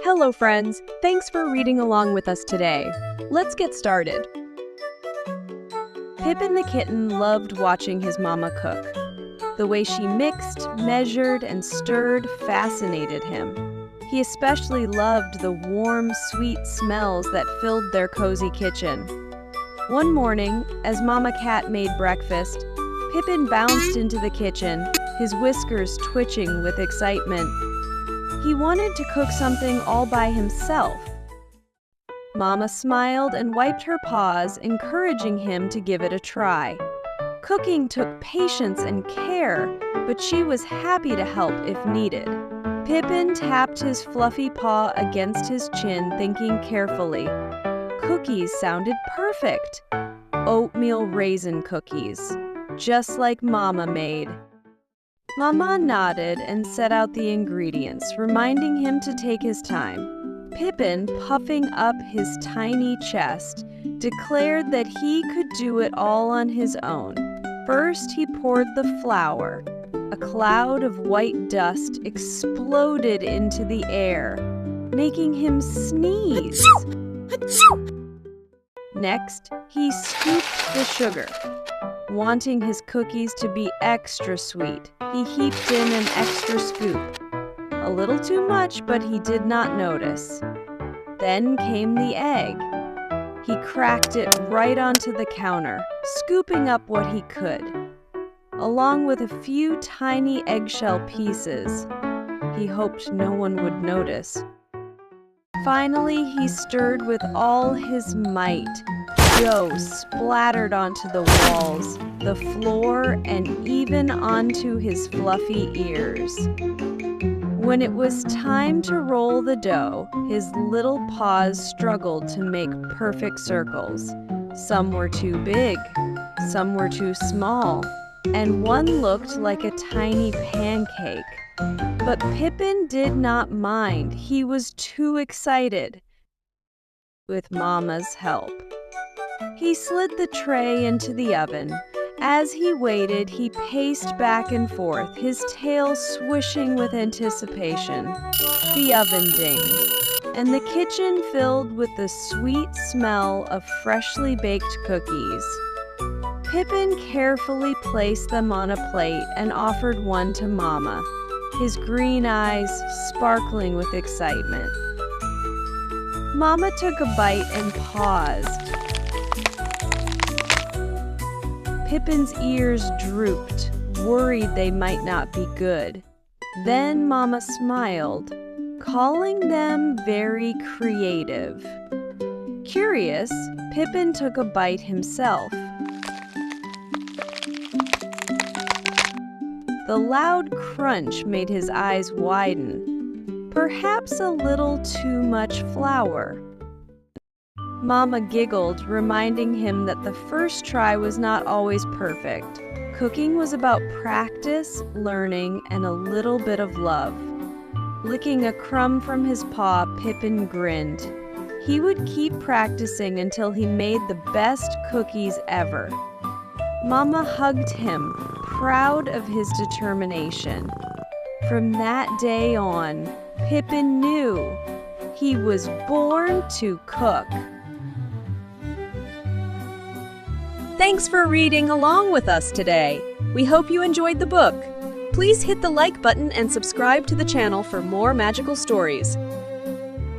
Hello friends, thanks for reading along with us today. Let's get started. Pippen the Kitten loved watching his mama cook. The way she mixed, measured, and stirred fascinated him. He especially loved the warm, sweet smells that filled their cozy kitchen. One morning, as Mama Cat made breakfast, Pippen bounced into the kitchen, his whiskers twitching with excitement. He wanted to cook something all by himself. Mama smiled and wiped her paws, encouraging him to give it a try. Cooking took patience and care, but she was happy to help if needed. Pippen tapped his fluffy paw against his chin, thinking carefully. Cookies sounded perfect. Oatmeal raisin cookies, just like Mama made. Mama nodded and set out the ingredients, reminding him to take his time. Pippen, puffing up his tiny chest, declared that he could do it all on his own. First, he poured the flour. A cloud of white dust exploded into the air, making him sneeze. Next, he scooped the sugar. Wanting his cookies to be extra sweet, he heaped in an extra scoop. A little too much, but he did not notice. Then came the egg. He cracked it right onto the counter, scooping up what he could, along with a few tiny eggshell pieces. He hoped no one would notice. Finally, he stirred with all his might. Dough splattered onto the walls, the floor, and even onto his fluffy ears. When it was time to roll the dough, his little paws struggled to make perfect circles. Some were too big, some were too small, and one looked like a tiny pancake. But Pippen did not mind. He was too excited. With Mama's help. He slid the tray into the oven. As he waited, he paced back and forth, his tail swishing with anticipation. The oven dinged, and the kitchen filled with the sweet smell of freshly baked cookies. Pippen carefully placed them on a plate and offered one to Mama, his green eyes sparkling with excitement. Mama took a bite and paused. Pippin's ears drooped, worried they might not be good. Then Mama smiled, calling them very creative. Curious, Pippen took a bite himself. The loud crunch made his eyes widen. Perhaps a little too much flour. Mama giggled, reminding him that the first try was not always perfect. Cooking was about practice, learning, and a little bit of love. Licking a crumb from his paw, Pippen grinned. He would keep practicing until he made the best cookies ever. Mama hugged him, proud of his determination. From that day on, Pippen knew he was born to cook. Thanks for reading along with us today. We hope you enjoyed the book. Please hit the like button and subscribe to the channel for more magical stories.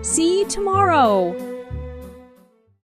See you tomorrow!